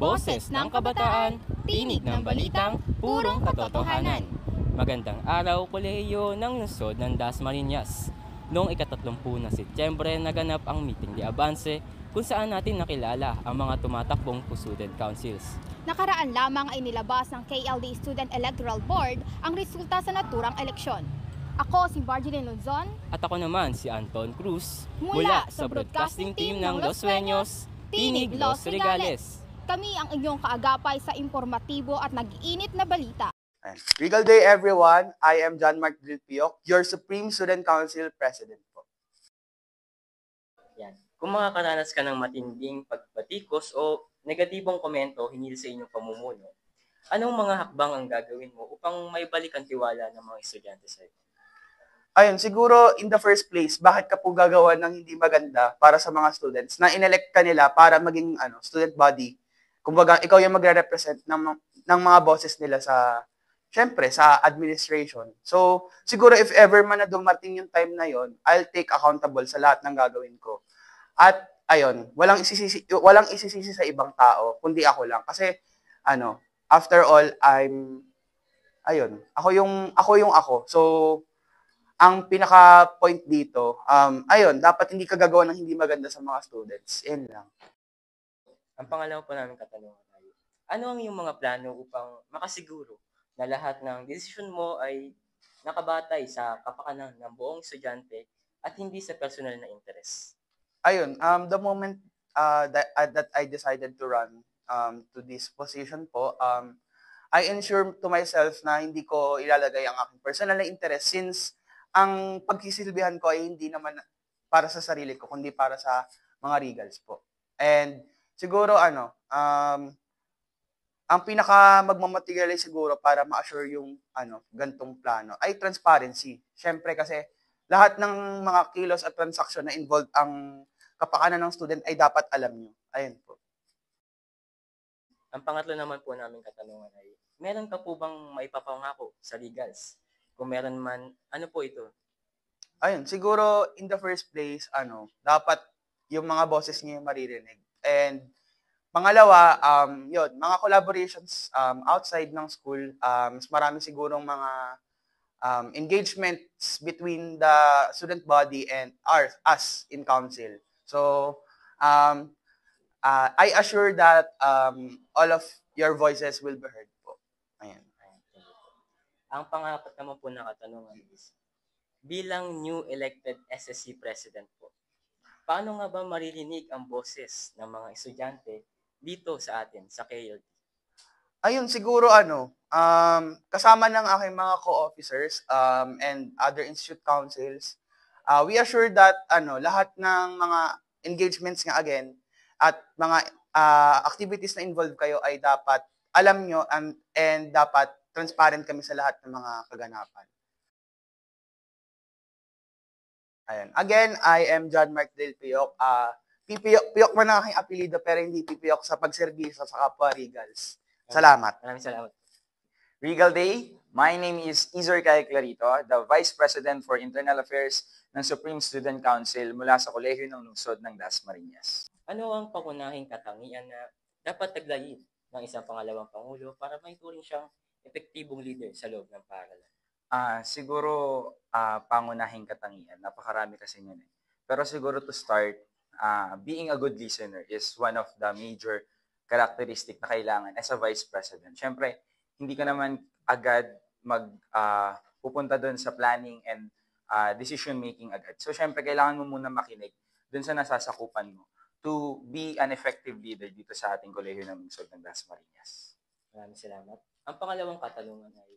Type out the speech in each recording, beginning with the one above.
Boses ng Kabataan, tinig ng balitang purong katotohanan. Magandang araw, kolehiyo ng lungsod ng Dasmariñas. Noong ika-30 ng Setyembre, naganap ang meeting de Avance kung saan natin nakilala ang mga tumatakbong student councils. Nakaraan lamang ay nilabas ng KLD Student Electoral Board ang resulta sa naturang eleksyon. Ako si Bargeline Luzon. At ako naman si Anton Cruz Mula sa broadcasting team ng Los Sueños, Tinig Los Regales. Kami ang inyong kaagapay sa informatibo at nag-iinit na balita. Regal Day, everyone. I am John Mark Dilpiok, your Supreme Student Council President po. Yan. Kung makakaranas ka ng matinding pagbatikos o negatibong komento hinggil sa inyong pamumuno, anong mga hakbang ang gagawin mo upang maibalik ang tiwala ng mga estudyante sa iyo? Ayun, siguro in the first place, bakit ka po gagawa ng hindi maganda para sa mga students na inelect ka nila para maging student body? Kumbaga, ikaw yung magre-represent ng mga bosses nila syempre, sa administration. So, siguro if ever man na dumating yung time na yon, I'll take accountable sa lahat ng gagawin ko. At, ayun, walang isisisi sa ibang tao, kundi ako lang. Kasi, after all, ako yung ako. So, ang pinaka-point dito, dapat hindi ka gagawa ng hindi maganda sa mga students. Yan lang. Ang pangalawa po namin katanungan ay, ano ang iyong mga plano upang makasiguro na lahat ng desisyon mo ay nakabatay sa kapakanan ng buong estudyante at hindi sa personal na interes? Ayun, the moment that I decided to run to this position po, I ensure to myself na hindi ko ilalagay ang aking personal na interest since ang pagsisilbihan ko ay hindi naman para sa sarili ko, kundi para sa mga Regals po. And siguro, ang pinaka magmamaterialize siguro para ma-assure yung gantong plano ay transparency. Siyempre kasi lahat ng mga kilos at transaksyon na involved ang kapakanan ng student ay dapat alam nyo. Ayun po. Ang pangatlo naman po namin katanungan ay, meron ka po bang maipapangako sa Regals? Kung meron man, ano po ito? Ayun, siguro in the first place, dapat yung mga bosses niyo yung maririnig. And pangalawa, mga collaborations outside ng school, mas marami sigurong mga engagements between the student body and us in council. So, I assure that all of your voices will be heard po. Ayan. Ang pangapat naman po na katanungan is, bilang new elected SSC President po, paano nga ba maririnig ang boses ng mga estudyante dito sa atin, sa KLD? Ayun, siguro kasama ng aking mga co-officers and other institute councils, we assure that lahat ng mga engagements nga again at mga activities na involved kayo ay dapat alam nyo and dapat transparent kami sa lahat ng mga kaganapan. Ayan. Again, I am John Mark Dilpiok. Piyok man ang aking apelido pero hindi pipiyok sa pagserbisyo sa kapwa Regals. Salamat. Maraming salamat. Regal Day, my name is Izor Kay Clarito, the Vice President for Internal Affairs ng Supreme Student Council mula sa Kolehiyo ng Lungsod ng Dasmariñas. Ano ang pangunahing katangian na dapat taglayin ng isang pangalawang Pangulo para maituring siyang epektibong leader sa loob ng paaralan? Siguro pangunahing katangian, napakarami kasi yun eh. Pero siguro to start, being a good listener is one of the major characteristic na kailangan as a Vice President. Siyempre, hindi ka naman agad pupunta doon sa planning and decision making agad. So siyempre, kailangan mo muna makinig doon sa nasasakupan mo to be an effective leader dito sa ating kolehiyo ng lungsod ng Dasmariñas. Maraming salamat. Ang pangalawang katanungan ay,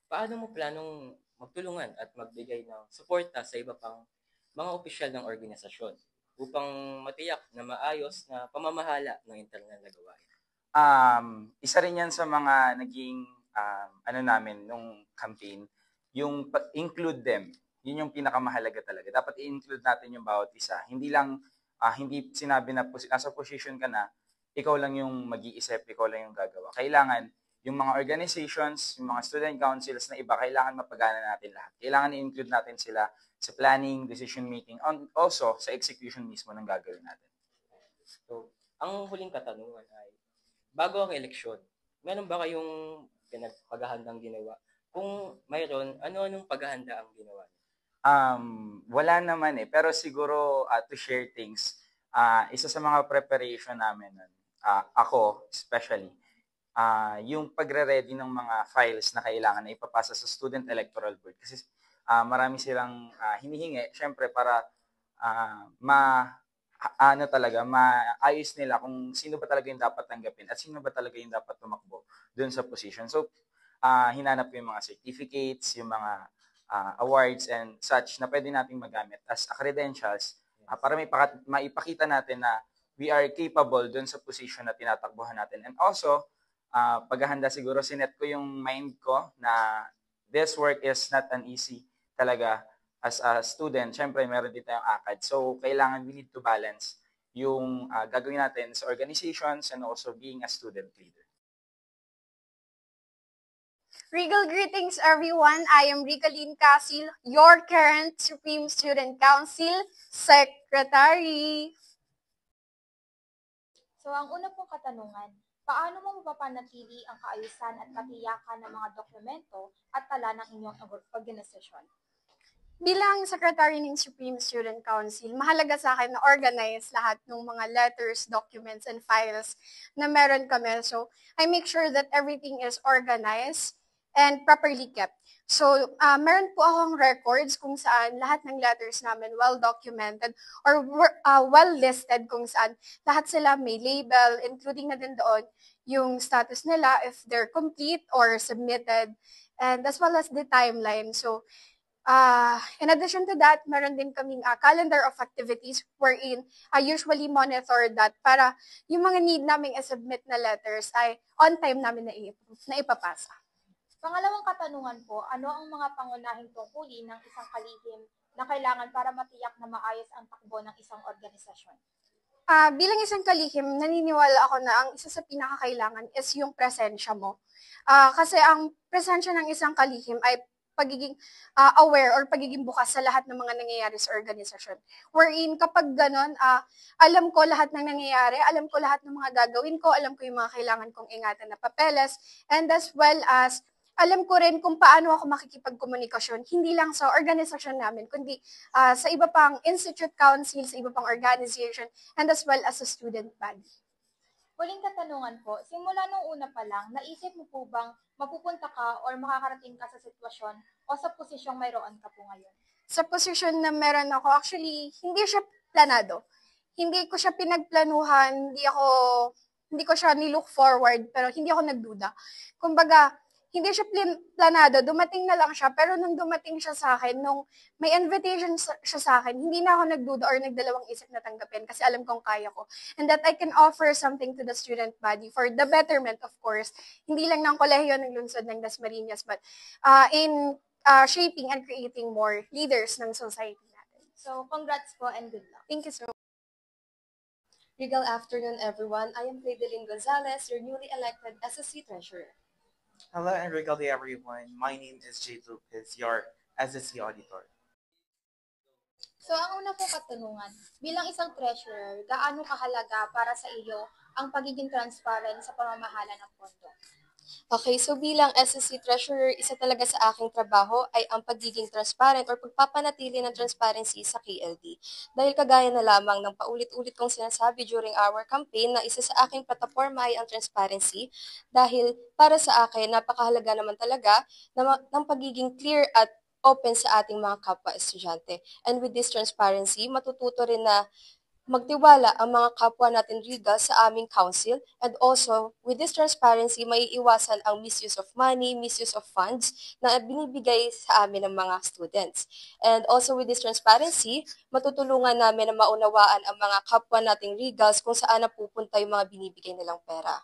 paano mo planong magtulungan at magbigay ng suporta sa iba pang mga opisyal ng organisasyon upang matiyak na maayos na pamamahala ng internal na gawain? Isa rin yan sa mga naging namin nung campaign, yung include them. Yun yung pinakamahalaga talaga. Dapat i-include natin yung bawat isa. Hindi sinabi na nasa position ka na, ikaw lang yung mag-iisip, ikaw lang yung gagawa. Kailangan yung mga organizations, yung mga student councils na iba, kailangan mapagana natin lahat. Kailangan i-include natin sila sa planning, decision making, and also sa execution mismo ng gagawin natin. So, ang huling katanungan ay, bago ang eleksyon, meron ba kayong pinagpaghahandang ginawa? Kung mayroon, ano-anong paghahanda ang ginawa? Wala naman eh. Pero siguro to share things, isa sa mga preparation namin nun, ako especially, yung pagre-ready ng mga files na kailangan na ipapasa sa Student Electoral Board. Kasi marami silang hinihingi, syempre para ano talaga, maayos nila kung sino ba talaga yung dapat tanggapin at sino ba talaga yung dapat tumakbo dun sa position. So, hinanap ko yung mga certificates, yung mga awards and such na pwede nating magamit as credentials para maipakita natin na we are capable dun sa position na tinatakbuhan natin. And also, paghahanda siguro, sinet ko yung mind ko na this work is not an easy talaga as a student. Siyempre, meron din tayong ACAD. So, kailangan we need to balance yung gagawin natin sa organizations and also being a student leader. Regal greetings, everyone. I am Ricaline Casil, your current Supreme Student Council Secretary. So ang una pong katanungan, paano mo mapapanatili ang kaayusan at katiyakan ng mga dokumento at tala ng inyong organisasyon? Bilang Secretary ng Supreme Student Council, mahalaga sa akin na organize lahat ng mga letters, documents, and files na meron kami. So, I make sure that everything is organized and properly kept. So, meron po akong records kung saan lahat ng letters namin well-documented or well-listed kung saan lahat sila may label, including na din doon yung status nila if they're complete or submitted, and as well as the timeline. So, in addition to that, meron din kaming calendar of activities wherein I usually monitor that para yung mga need naming i-submit na letters ay on time namin na ipapasa. Pangalawang katanungan po, ano ang mga pangunahing tungkulin ng isang kalihim na kailangan para matiyak na maayos ang takbo ng isang organisasyon? Bilang isang kalihim, naniniwala ako na ang isa sa pinakakailangan is yung presensya mo. Kasi ang presensya ng isang kalihim ay pagiging aware or pagiging bukas sa lahat ng mga nangyayari sa organisasyon. Wherein kapag ganon, alam ko lahat ng nangyayari, alam ko lahat ng mga gagawin ko, alam ko yung mga kailangan kong ingatan na papeles, and as well as alam ko rin kung paano ako makikipagkomunikasyon, hindi lang sa organisasyon namin, kundi sa iba pang institute council, sa iba pang organization, and as well as sa student body. Huling katanungan po, simula nung una pa lang, naisip mo po bang mapupunta ka or makakarating ka sa sitwasyon o sa posisyong mayroon ka po ngayon? Sa posisyon na meron ako, actually, hindi siya planado. Hindi ko siya pinagplanuhan, hindi ko siya nilook forward, pero hindi ako nagduda. Kumbaga, hindi siya planado, dumating na lang siya, pero nung dumating siya sa akin, nung may invitation siya sa akin, hindi na ako nagduda or nagdalawang isip na tanggapin kasi alam kong kaya ko. And that I can offer something to the student body for the betterment, of course, hindi lang ng kolehiyo ng lungsod ng Dasmariñas, but in shaping and creating more leaders ng society natin. So, congrats po and good luck. Thank you so much. Regal afternoon, everyone. I am Claydeline Gonzalez, your newly elected SSC Treasurer. Hello and regal day everyone. My name is Jade Lopez, your SSC Auditor. So, ang una po katanungan, bilang isang treasurer, gaano kahalaga para sa iyo ang pagiging transparent sa pamamahala ng pondo? Okay, so bilang SSC Treasurer, isa talaga sa aking trabaho ay ang pagiging transparent or pagpapanatili ng transparency sa KLD. Dahil kagaya na lamang ng paulit-ulit kong sinasabi during our campaign na isa sa aking plataforma ay ang transparency dahil para sa akin napakahalaga naman talaga ng pagiging clear at open sa ating mga kapwa estudyante. And with this transparency, matututo rin na magtiwala ang mga kapwa natin Regal sa aming council, and also with this transparency maiiwasan ang misuse of money, misuse of funds na binibigay sa amin ng mga students. And also with this transparency, matutulungan namin na maunawaan ang mga kapwa nating Regals kung saan napupunta yung mga binibigay nilang pera.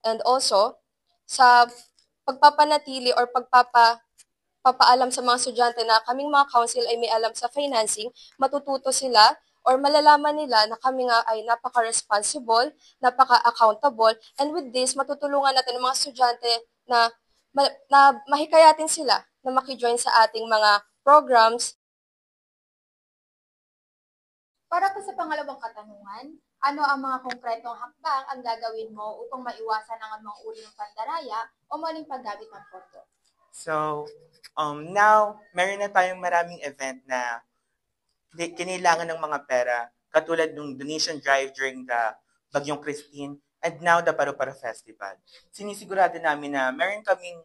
And also, sa pagpapanatili or papaalam sa mga estudyante na kaming mga council ay may alam sa financing, matututo sila or malalaman nila na kami nga ay napaka-responsible, napaka-accountable, and with this, matutulungan natin ang mga estudyante na mahikayatin sila na makijoin sa ating mga programs. Para po sa pangalawang katanungan, Ano ang mga konkretong hakbang ang gagawin mo upang maiwasan ang mga uri ng pandaraya o maling paggamit ng pondo? So, now, meron na tayong maraming event na kinailangan ng mga pera, katulad ng donation drive during the Bagyong Christine, and now the Paru-Paro Festival. Sinisigurado namin na meron kaming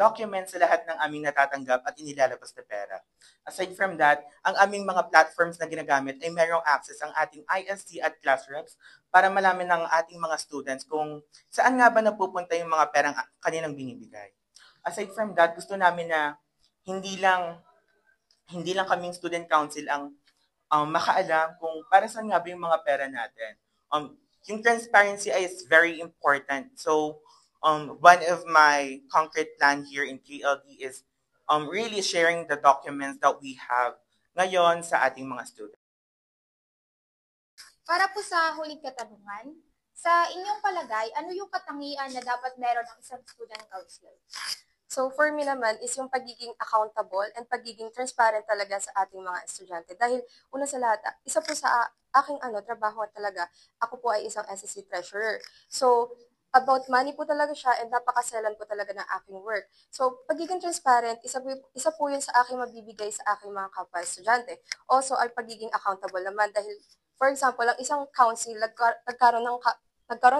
documents sa lahat ng aming natatanggap at inilalabas na pera. Aside from that, ang aming mga platforms na ginagamit ay merong access ang ating ISC at class reps para malaman ng ating mga students kung saan nga ba napupunta yung mga perang kanilang binibigay. Aside from that, gusto namin na hindi lang kaming student council ang makaalam kung para saan nga ba yung mga pera natin. Yung transparency is very important. So, one of my concrete plan here in KLD is really sharing the documents that we have ngayon sa ating mga students. Para po sa huling katanungan, sa inyong palagay, ano yung katangian na dapat meron ng isang student council? So for me naman is yung pagiging accountable and pagiging transparent talaga sa ating mga estudyante. Dahil una sa lahat, isa po sa aking trabaho talaga, ako po ay isang SSC treasurer. So about money po talaga siya and napakaselan po talaga ng aking work. So pagiging transparent, isa po yun sa aking mabibigay sa aking mga kapwa estudyante. Also ay pagiging accountable naman dahil for example, ang isang council nagkaroon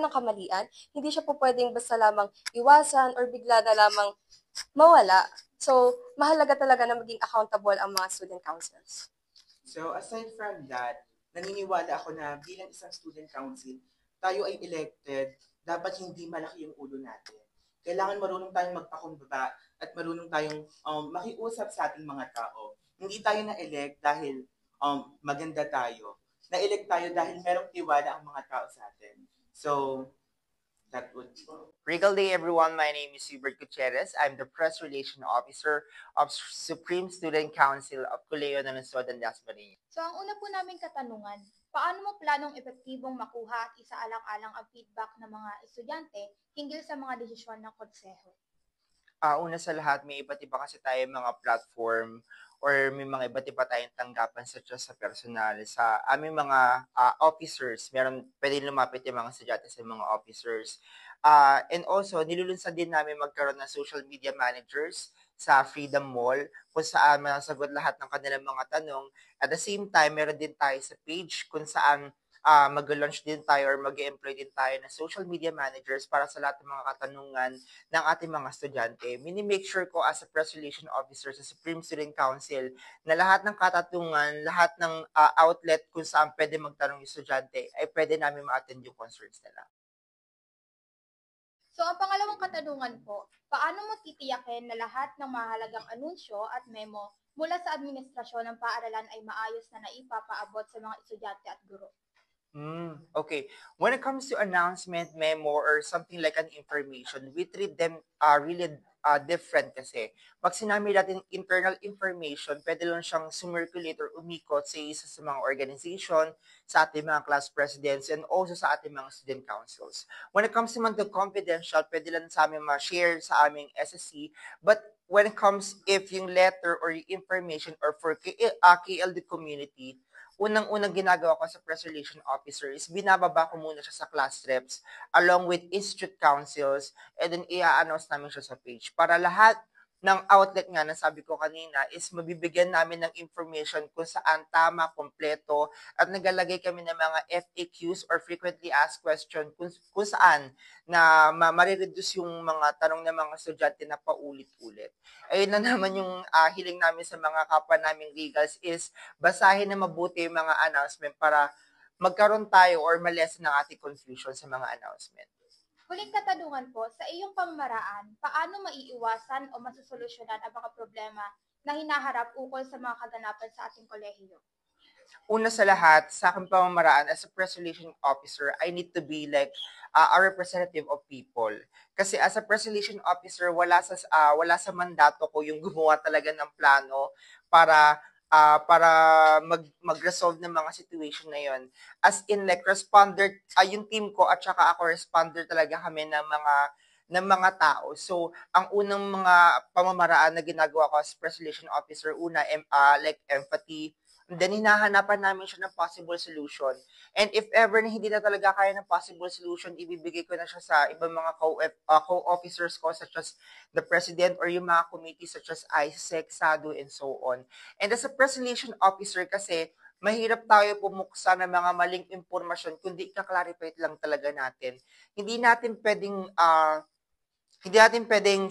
ng kamalian, hindi siya po pwedeng basta lamang iwasan or bigla na lamang mawala. So, mahalaga talaga na maging accountable ang mga student councils. So, aside from that, naniniwala ako na bilang isang student council, tayo ay elected, dapat hindi malaki yung ulo natin. Kailangan marunong tayong magpakumbaba at marunong tayong makiusap sa ating mga tao. Hindi tayo na-elect dahil maganda tayo. Na-elect tayo dahil merong tiwala ang mga tao sa atin. So, that would be. Regal Day, everyone. My name is Hubert Gutierrez. I'm the Press Relation Officer of Supreme Student Council of Colegio de Lungsod and Dasmariñas. So ang una po naming katanungan, paano mo planong epektibong makuha at isaalang-alang ang feedback ng mga estudyante hinggil sa mga desisyon ng konseho? Una sa lahat, may iba't iba kasi tayo mga platform or may mga iba't iba tayong tanggapan such as sa personal. Sa aming mga officers, pwede lumapit yung mga estudyante sa mga officers. And also, nilulunsad din namin magkaroon ng social media managers sa Freedom Mall kung saan masasagot lahat ng kanilang mga tanong. At the same time, meron din tayo sa page kung saan mag-launch din tayo or mag-employ din tayo ng social media managers para sa lahat ng mga katanungan ng ating mga estudyante. Mini-make sure ko as a press relation officer sa Supreme Student Council na lahat ng katatungan, lahat ng outlet kung saan pwede magtanong yung estudyante ay pwede namin ma-attend yung concerns nila. So ang pangalawang katanungan po, paano mo titiyakin na lahat ng mahalagang anunsyo at memo mula sa administrasyon ng paaralan ay maayos na naipapaabot sa mga estudyante at guro? Okay. When it comes to announcement, memo, or something like an information, we treat them really different kasi. Pag sinabi natin internal information, pwede lang siyang sumcirculate or umikot sa isa sa mga organization, sa ating mga class presidents, and also sa ating mga student councils. When it comes naman to confidential, pwede lang sa aming ma-share sa aming SSC, but when it comes if yung letter or yung information or for KLD community, unang-unang ginagawa ko sa press relation officer is binababa ko muna siya sa class reps along with institute councils and then i-announce namin siya sa page para lahat ng outlet nga na sabi ko kanina is mabibigyan namin ng information kung saan tama, kompleto at nagalagay kami ng mga FAQs or frequently asked question kung saan na marireduce yung mga tanong ng mga estudyante na paulit-ulit. Ayun na naman yung hiling namin sa mga kapwa naming legals is basahin na mabuti yung mga announcement para magkaroon tayo or malesen ng ating confusion sa mga announcement. Huling katanungan po, sa iyong pamamaraan, paano maiiwasan o masusolusyonan ang mga problema na hinaharap ukol sa mga kaganapan sa ating kolehiyo? Una sa lahat, sa aking pamamaraan as a press relation officer, I need to be like a representative of people. Kasi as a press relation officer, wala sa mandato ko yung gumawa talaga ng plano para mag-resolve ng mga situation na yon. As in like responder, yung team ko at saka ako responder talaga kami ng mga tao. So, ang unang mga pamamaraan na ginagawa ko as press relation officer, una, like empathy, And then hinahanapan namin siya ng possible solution. And if ever na hindi na talaga kaya ng possible solution, ibibigay ko na siya sa ibang mga co-officers ko such as the president or yung mga committees such as ISEC, SADU, and so on. And as a resolution officer kasi, mahirap tayo pumuksa ng mga maling impormasyon kundi ika-clarify lang talaga natin. Hindi natin pwedeng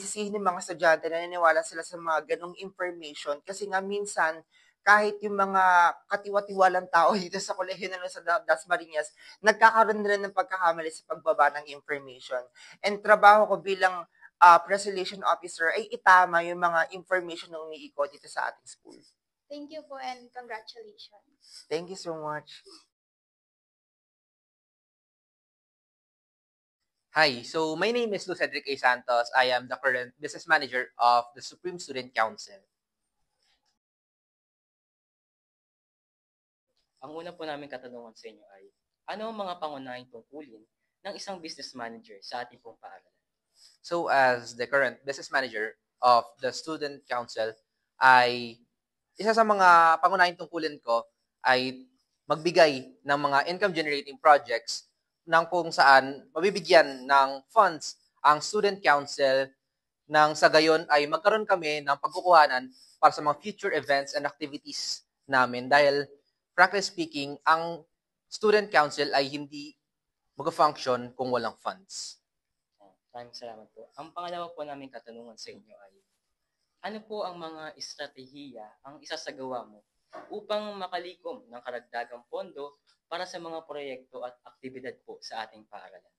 sisihin ng mga estudyante na naniniwala sila sa mga ganong information kasi nga minsan kahit yung mga katiwa-tiwalang tao dito sa kolehiyo na sa Dasmariñas, nagkakaroon nila ng pagkakamali sa pagbaba ng information. And trabaho ko bilang resolution officer ay itama yung mga information na umiikot dito sa ating school. Thank you po and congratulations. Thank you so much. Hi, so my name is Luz Cedric A. Santos. I am the current business manager of the Supreme Student Council. Ang una po namin katanungan sa inyo ay, ano ang mga pangunahing tungkulin ng isang business manager sa ating pong paaralan? So as the current business manager of the Student Council, ay isa sa mga pangunahing tungkulin ko ay magbigay ng mga income generating projects nang kung saan mabibigyan ng funds ang Student Council nang sa gayon ay magkaroon kami ng pagkukuhanan para sa mga future events and activities namin dahil frankly speaking, ang Student Council ay hindi mag-function kung walang funds. Maraming salamat po. Ang pangalawa po namin katanungan sa inyo ay, ano po ang mga estratehiya ang isasagawa mo upang makalikom ng karagdagang pondo para sa mga proyekto at aktibidad po sa ating paaralan?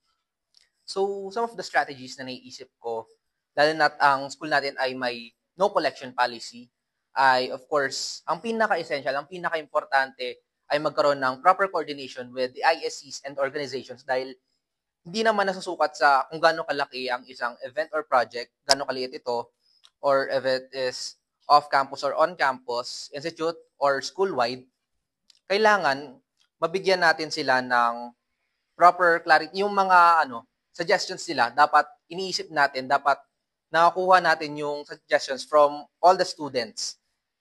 So, some of the strategies na naiisip ko, lalo na't ang school natin ay may no collection policy, ay of course, ang pinaka-essential, ang pinaka-importante ay magkaroon ng proper coordination with the ISCs and organizations dahil hindi naman nasusukat sa kung gaano kalaki ang isang event or project, gaano kaliit ito, or if it is off-campus or on-campus, institute or school-wide, kailangan mabigyan natin sila ng proper clarity. Yung mga suggestions nila, dapat iniisip natin, dapat nakakuha natin yung suggestions from all the students.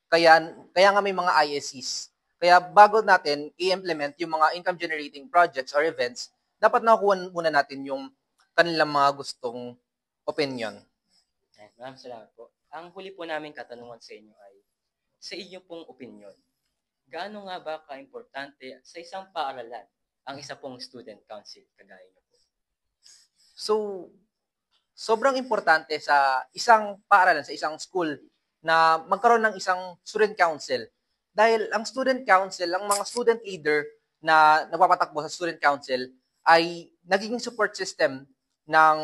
Kaya nga may mga ISCs. Kaya bago natin i-implement yung mga income-generating projects or events, dapat nakukuha muna natin yung kanilang mga gustong opinion. Maraming salamat po. Ang huli po namin katanungan sa inyo ay, sa inyo pong opinion, gaano nga ba ka-importante sa isang paaralan ang isa pong student council kagaya niyo po? So, sobrang importante sa isang paaralan, sa isang school, na magkaroon ng isang student council. Dahil ang student council, ang mga student leader na nagpapatakbo sa student council ay nagiging support system ng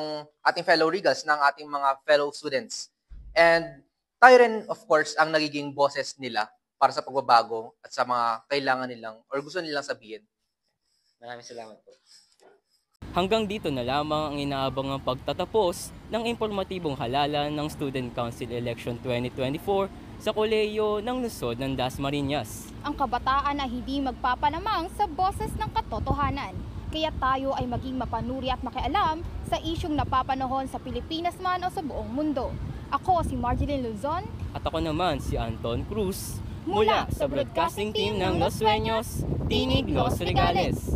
ating fellow regals, ng ating mga fellow students. And tayo rin, of course, ang nagiging bosses nila para sa pagbabago at sa mga kailangan nilang or gusto nilang sabihin. Maraming salamat po. Hanggang dito na lamang ang inaabangang pagtatapos ng impormatibong halalan ng Student Council Election 2024 sa kolehiyo ng lungsod ng Dasmariñas. Ang kabataan ay hindi magpapalamang sa boses ng katotohanan. Kaya tayo ay maging mapanuri at makialam sa isyung napapanahon sa Pilipinas man o sa buong mundo. Ako si Marjeline Luzon. At ako naman si Anton Cruz. Mula sa broadcasting team ng Los Sueños, Tinig Los Regales.